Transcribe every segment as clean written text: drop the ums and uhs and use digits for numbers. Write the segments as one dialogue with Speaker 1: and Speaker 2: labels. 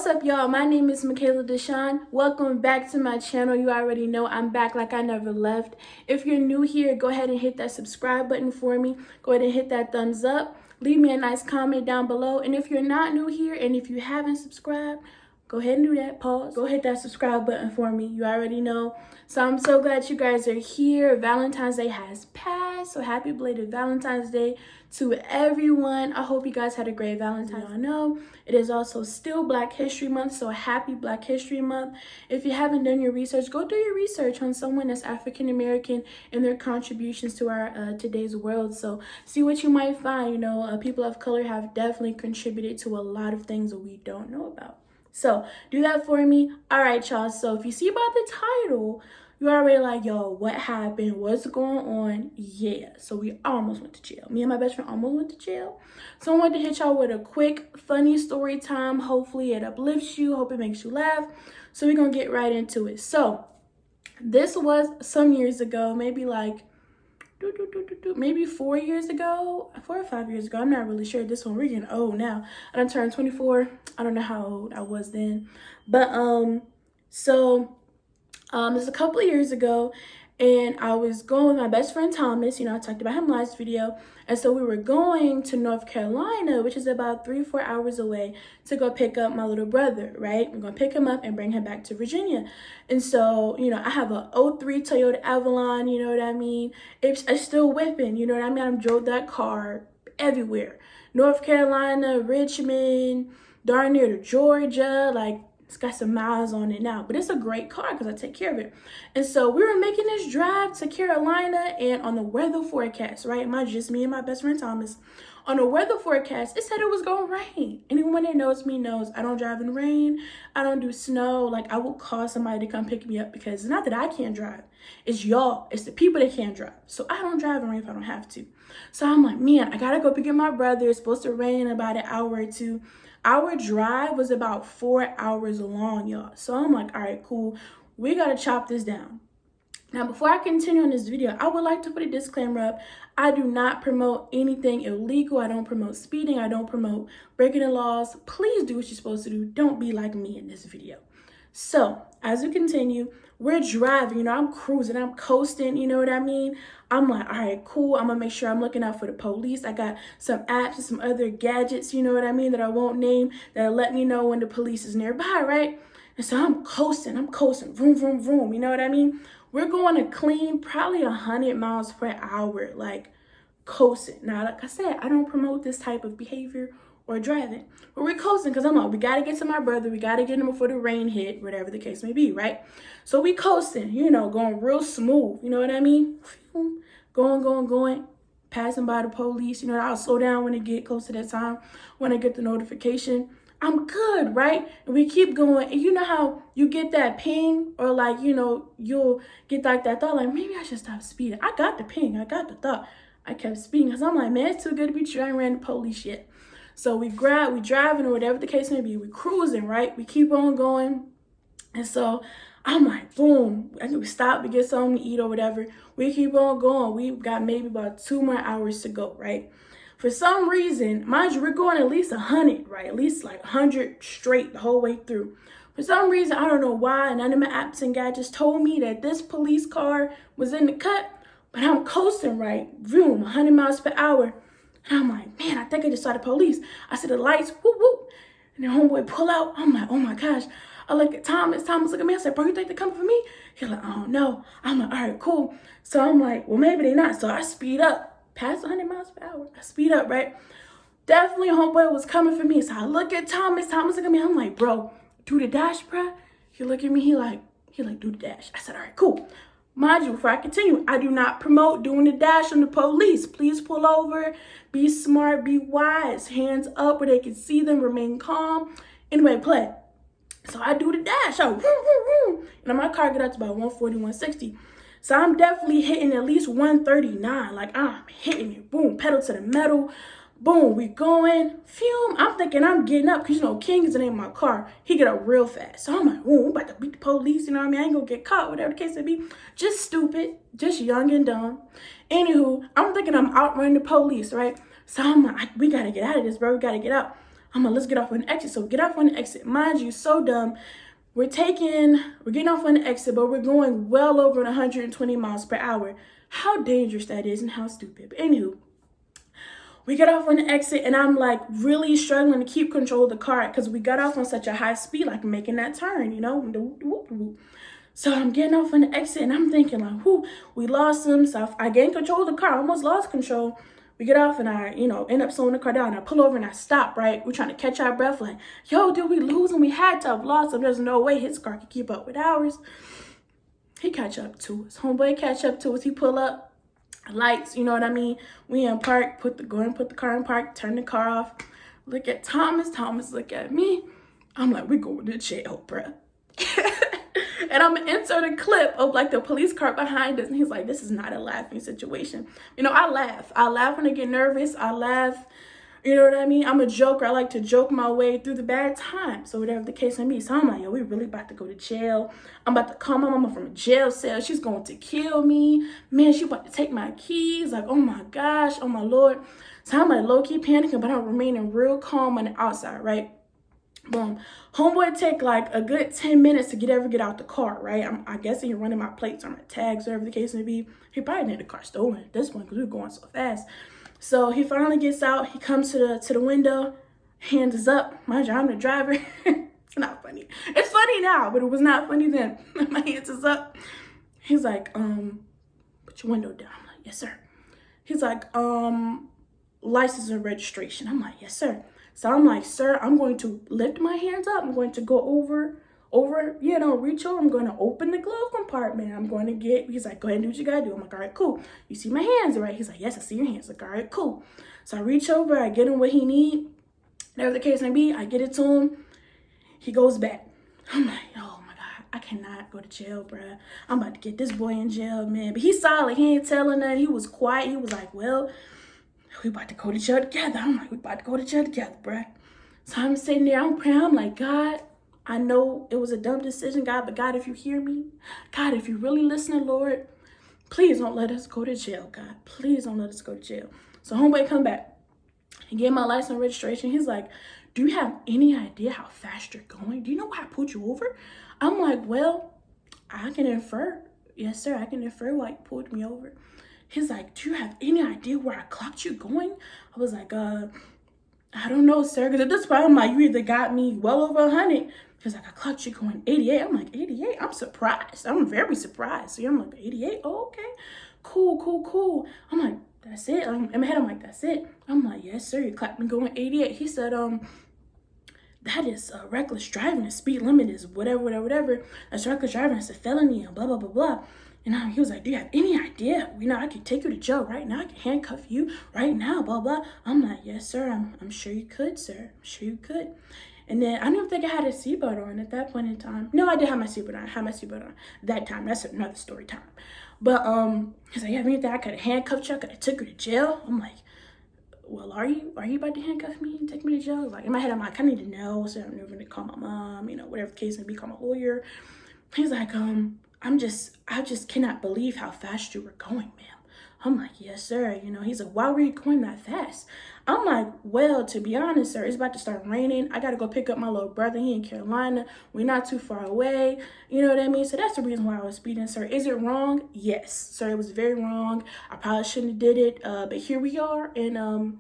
Speaker 1: What's up, y'all? My name is Michaela Deshawn. Welcome back to my channel. You already know I'm back like I never left. If you're new here, go ahead and hit that subscribe button for me. Go ahead and hit that thumbs up. Leave me a nice comment down below. And if you're not new here and if you haven't subscribed, go ahead and do that. Pause. Go hit that subscribe button for me. You already know. So I'm so glad you guys are here. Valentine's Day has passed. So happy belated Valentine's Day to everyone. I hope you guys had a great Valentine's. I know it is also still Black History Month. So happy Black History Month. If you haven't done your research, go do your research on someone that's African American and their contributions to our today's world. So see what you might find. You know, people of color have definitely contributed to a lot of things that we don't know about. So do that for me. All right, y'all. So if you see about the title, you already like, yo, what happened? What's going on? Yeah. So we almost went to jail. Me and my best friend almost went to jail. So I wanted to hit y'all with a quick, funny story time. Hopefully it uplifts you. Hope it makes you laugh. So we're going to get right into it. So this was some years ago, maybe like maybe 4 years ago, 4 or 5 years ago. I'm not really sure. This one, we're getting old now. I done turned 24. I don't know how old I was then. But it's a couple of years ago, and I was going with my best friend Thomas. You know, I talked about him last video. And so we were going to North Carolina, which is about 3 or 4 hours away, to go pick up my little brother, right? We're going to pick him up and bring him back to Virginia. And so, you know, I have a '03 Toyota Avalon, you know what I mean? It's still whipping, you know what I mean? I drove that car everywhere. North Carolina, Richmond, darn near to Georgia, like, it's got some miles on it now, but it's a great car because I take care of it. And so we were making this drive to Carolina, and on the weather forecast, right? Just me and my best friend Thomas. On the weather forecast, it said it was going to rain. Anyone that knows me knows I don't drive in rain. I don't do snow. Like, I will call somebody to come pick me up because it's not that I can't drive. It's y'all. It's the people that can't drive. So I don't drive in rain if I don't have to. So I'm like, man, I got to go pick up my brother. It's supposed to rain in about an hour or two. Our drive was about 4 hours long, y'all. So I'm like, all right, cool. We got to chop this down. Now, before I continue on this video, I would like to put a disclaimer up. I do not promote anything illegal. I don't promote speeding. I don't promote breaking the laws. Please do what you're supposed to do. Don't be like me in this video. So as we continue, we're driving, you know, I'm cruising, I'm coasting, you know what I mean? I'm like, all right, cool. I'm gonna make sure I'm looking out for the police. I got some apps and some other gadgets, you know what I mean, that I won't name, that'll let me know when the police is nearby, right? And so I'm coasting, vroom, vroom, vroom, you know what I mean? We're going to clean probably 100 miles per hour, like coasting. Now, like I said, I don't promote this type of behavior or driving, but we're coasting because I'm like, we got to get to my brother. We got to get him before the rain hit, whatever the case may be, right? So we coasting, you know, going real smooth. You know what I mean? Going, passing by the police. You know, I'll slow down when it get close to that time, when I get the notification. I'm good, right? And we keep going. And you know how you get that ping, or like, you know, you'll get like that thought, like, maybe I should stop speeding. I got the ping. I got the thought. I kept speeding because I'm like, man, it's too good to be true. I ain't ran the police yet. So we driving, or whatever the case may be. We cruising, right? We keep on going. And so I'm like, boom. I think we stop to get something to eat or whatever. We keep on going. We've got maybe about 2 more hours to go, right? For some reason, mind you, we're going at least 100, right? At least like 100 straight the whole way through. For some reason, I don't know why, none of my apps and gadgets told me that this police car was in the cut, but I'm coasting, right? Vroom, 100 miles per hour. And I'm like, man, I think I just saw the police. I see the lights, whoop, whoop. And the homeboy pull out. I'm like, oh my gosh. I look at Thomas. Thomas look at me. I said, bro, you think they're coming for me? He's like, I don't know. I'm like, all right, cool. So I'm like, well, maybe they're not. So I speed up, past 100 miles per hour. I speed up, right? Definitely homeboy was coming for me. So I look at Thomas. Thomas look at me. I'm like, bro, do the dash, bro. He look at me. He like, do the dash. I said, all right, cool. Mind you, before I continue, I do not promote doing the dash on the police. Please pull over, be smart, be wise, hands up where they can see them, remain calm. Anyway, play. So I do the dash, vroom, vroom, vroom. And my car get up to about 140, 160. So I'm definitely hitting at least 139. Like, I'm hitting it, boom, pedal to the metal. Boom, we going, fume. I'm thinking I'm getting up because, you know, King is the name of my car. He get up real fast. So I'm like, oh, I'm about to beat the police. You know what I mean? I ain't going to get caught, whatever the case may be. Just stupid, just young and dumb. Anywho, I'm thinking I'm outrunning the police, right? So I'm like, we got to get out of this, bro. We got to get out. I'm like, let's get off on the exit. So we get off on the exit. Mind you, so dumb. We're getting off on the exit, but we're going well over 120 miles per hour. How dangerous that is and how stupid. But anywho, we get off on the exit and I'm like really struggling to keep control of the car because we got off on such a high speed, like making that turn, you know. So I'm getting off on the exit and I'm thinking like, whoo, we lost him. So I gained control of the car, almost lost control. We get off and I, end up slowing the car down. I pull over and I stop, right? We're trying to catch our breath like, yo, did we lose him? We had to have lost him. There's no way his car could keep up with ours. He catch up to us. Homeboy catch up to us. He pull up, lights, you know what I mean? We in park, put the car in park, turn the car off. Look at Thomas. Thomas look at me. I'm like, we going to jail, bruh. And I'm gonna insert a clip of like the police car behind us. And he's like, this is not a laughing situation. I laugh. I laugh when I get nervous. I laugh. You know what I mean? I'm a joker. I like to joke my way through the bad times. So whatever the case may be. So I'm like, yo, we really about to go to jail. I'm about to call my mama from a jail cell. She's going to kill me. Man, she about to take my keys. Like, oh my gosh. Oh my Lord. So I'm like low-key panicking, but I'm remaining real calm on the outside, right? Boom. Homeboy take like a good 10 minutes to get out the car, right? I guess he's running my plates or my tags, whatever the case may be. He probably need the car stolen at this point because we were going so fast. So he finally gets out. He comes to the window, hands is up. Mind you, I'm the driver. It's not funny. It's funny now, but it was not funny then. My hands is up. He's like, put your window down. I'm like, yes, sir. He's like, license and registration. I'm like, yes, sir. So I'm like, sir, I'm going to lift my hands up. I'm going to go over, reach over. I'm going to open the glove compartment. I'm going to he's like, go ahead and do what you got to do. I'm like, all right, cool. You see my hands, right? He's like, yes, I see your hands. Like, all right, cool. So I reach over, I get him what he need. Whatever the case may be, I get it to him. He goes back. I'm like, oh my God, I cannot go to jail, bruh. I'm about to get this boy in jail, man. But he's solid. He ain't telling nothing. He was quiet. He was like, well, we about to go to jail together. I'm like, we about to go to jail together, bruh. So I'm sitting there, I'm praying. I'm like, God, I know it was a dumb decision, God, but God, if you hear me, God, if you really listening, Lord, please don't let us go to jail, God. Please don't let us go to jail. So homeboy come back. He gave my license and registration. He's like, do you have any idea how fast you're going? Do you know why I pulled you over? I'm like, well, I can infer. Yes, sir, I can infer why you pulled me over. He's like, do you have any idea where I clocked you going? I was like, I don't know, sir. Because at this point, I'm like, you either got me well over 100. He's like, I clocked you going 88. I'm like, 88? I'm surprised. I'm very surprised. So I'm like, 88? Oh, okay. Cool. I'm like, that's it. In my head, I'm like, that's it. I'm like, yes, sir. You clocked me going 88. He said, that is reckless driving. The speed limit is whatever. That's reckless driving. It's a felony and blah, blah, blah, blah. And he was like, do you have any idea? I could take you to jail right now. I could handcuff you right now, blah, blah. I'm like, yes, sir. I'm sure you could, sir. I'm sure you could. And then I don't think I had a seatbelt on at that point in time. No, I did have my seatbelt on. I had my seatbelt on that time. That's another story time. But he's like, you have anything I could have handcuffed you? I could have took you to jail. I'm like, well, are you about to handcuff me and take me to jail? Like in my head, I'm like, I need to know. So I'm never gonna call my mom, whatever the case may be, call my lawyer. He's like, I just cannot believe how fast you were going, ma'am. I'm like, yes, sir. He's like, why were you going that fast? I'm like, well, to be honest, sir, it's about to start raining. I got to go pick up my little brother. He in Carolina. We're not too far away. You know what I mean? So that's the reason why I was speeding, sir. Is it wrong? Yes, sir. It was very wrong. I probably shouldn't have did it. But here we are. And, are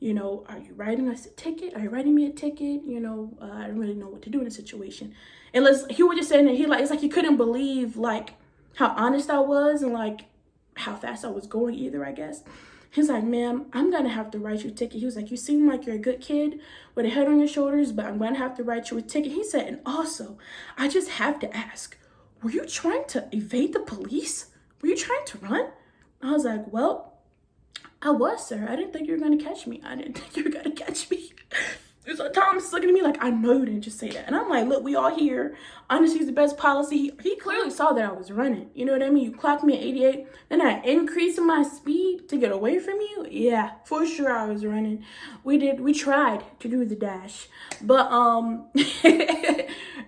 Speaker 1: you writing us a ticket? Are you writing me a ticket? I don't really know what to do in the situation. And he was just saying that it's like he couldn't believe like how honest I was and like how fast I was going either, I guess. He's like, ma'am, I'm going to have to write you a ticket. He was like, you seem like you're a good kid with a head on your shoulders, but I'm going to have to write you a ticket. He said, and also, I just have to ask, were you trying to evade the police? Were you trying to run? I was like, well, I was, sir. I didn't think you were going to catch me. So Tom's looking at me like, I know you didn't just say that. And I'm like, look, we all here. Honesty is the best policy. He clearly saw that I was running. You know what I mean? You clocked me at 88. Then I increased my speed to get away from you. Yeah, for sure I was running. We tried to do the dash. But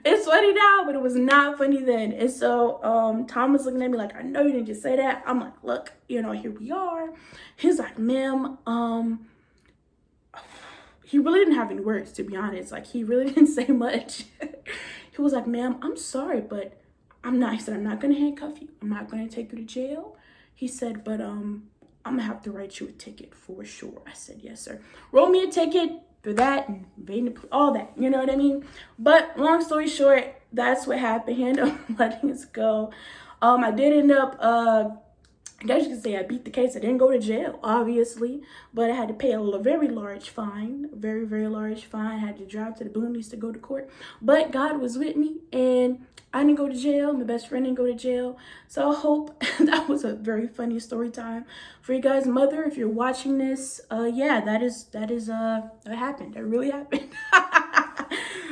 Speaker 1: it's funny now, but it was not funny then. And so Tom was looking at me like, I know you didn't just say that. I'm like, look, here we are. He's like, ma'am, he really didn't have any words, to be honest. Like, he really didn't say much. He was like, ma'am, I'm sorry, but he said, I'm not going to handcuff you. I'm not going to take you to jail. He said, but I'm going to have to write you a ticket for sure. I said, yes, sir. Roll me a ticket for that and all that, you know what I mean? But long story short, that's what happened. He ended up letting us go. I did end up, I guess you could say I beat the case. I didn't go to jail, obviously, but I had to pay a very large fine, very, very large fine. I had to drive to the boonies to go to court, but God was with me, and I didn't go to jail. My best friend didn't go to jail. So I hope that was a very funny story time for you guys. Mother, if you're watching this, yeah, that happened. That really happened.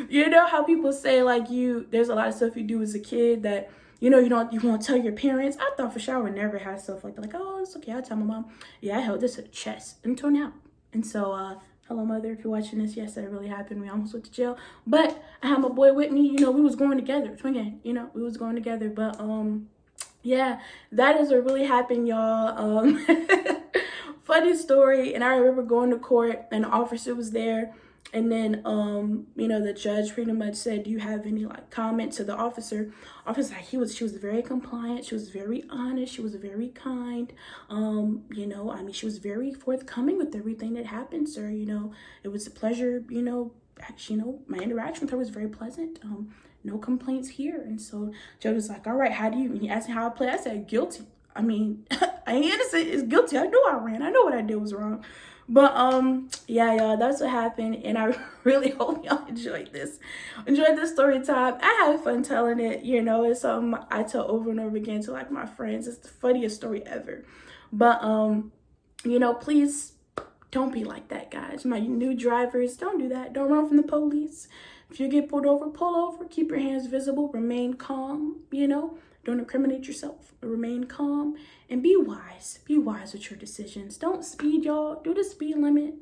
Speaker 1: You know how people say, like, there's a lot of stuff you do as a kid that, you know, you won't tell your parents. I thought for sure I would never have stuff like that. Like, oh, it's okay, I'll tell my mom. Yeah, I held this to the chest until now. And so, hello, Mother, if you're watching this, yes, that really happened. We almost went to jail. But I had my boy with me. You know, we was going together. Twin gang, you know, we was going together. But, yeah, that is what really happened, y'all. Funny story. And I remember going to court, and the officer was there. And then, you know, the judge pretty much said, do you have any, like, comment to the officer? Officer, like, she was very compliant. She was very honest. She was very kind. You know, I mean, she was very forthcoming with everything that happened, sir. You know, it was a pleasure, you know, actually, you know, my interaction with her was very pleasant. No complaints here. And so judge was like, all right, how do you, and he asked me how I play. I said, guilty. I mean, I ain't innocent, it's guilty. I knew I ran. I know what I did was wrong. But yeah, y'all, that's what happened, and I really hope y'all enjoyed this story time. I had fun telling it. You know, it's something I tell over and over again to, like, my friends. It's the funniest story ever. But you know, please don't be like that, guys. My new drivers, don't do that. Don't run from the police. If you get pulled over, pull over. Keep your hands visible. Remain calm. You know, don't incriminate yourself. Remain calm and be wise. Be wise with your decisions. Don't speed, y'all. Do the speed limit.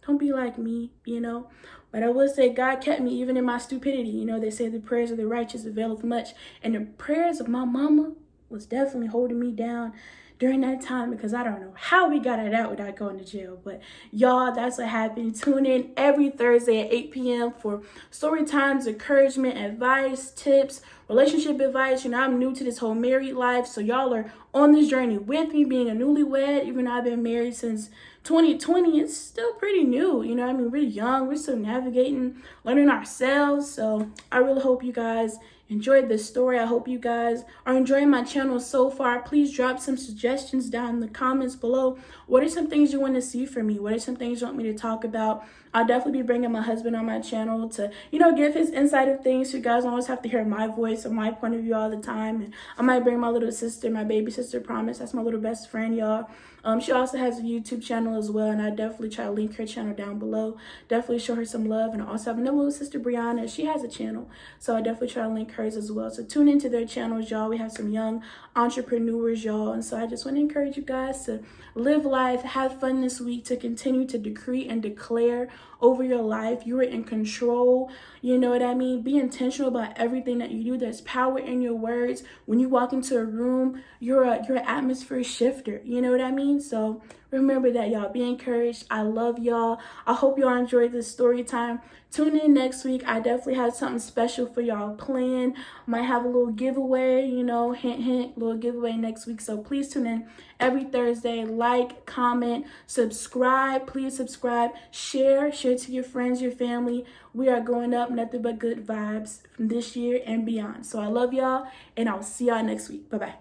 Speaker 1: Don't be like me, you know. But I will say God kept me even in my stupidity. You know, they say the prayers of the righteous availeth much. And the prayers of my mama was definitely holding me down during that time, because I don't know how we got it out without going to jail. But y'all, that's what happened. Tune in every Thursday at 8 p.m. for story times, encouragement, advice, tips, relationship advice. You know, I'm new to this whole married life, so y'all are on this journey with me, being a newlywed. Even though I've been married since 2020, it's still pretty new. You know, I mean, we're young, we're still navigating, learning ourselves. So I really hope you guys enjoyed this story. I hope you guys are enjoying my channel so far. Please drop some suggestions down in the comments below. What are some things you want to see from me? What are some things you want me to talk about? I'll definitely be bringing my husband on my channel to, you know, give his insight of things. So you guys don't always have to hear my voice or my point of view all the time. And I might bring my little sister, my baby sister, Promise. That's my little best friend, y'all. She also has a YouTube channel as well, and I definitely try to link her channel down below. Definitely show her some love. And I also have another little sister, Brianna. She has a channel, so I definitely try to link hers as well. So tune into their channels, y'all. We have some young entrepreneurs, y'all. And so I just want to encourage you guys to live life, have fun this week, to continue to decree and declare over your life. You are in control. You know what I mean? Be intentional about everything that you do. There's power in your words. When you walk into a room, you're an atmosphere shifter. You know what I mean? So remember that, y'all. Be encouraged. I love y'all. I hope y'all enjoyed this story time. Tune in next week. I definitely have something special for y'all planned. Might have a little giveaway, you know, hint, hint, little giveaway next week. So please tune in every Thursday. Like, comment, subscribe. Please subscribe. Share to your friends, your family. We are going up, nothing but good vibes from this year and beyond. So I love y'all, and I'll see y'all next week. Bye-bye.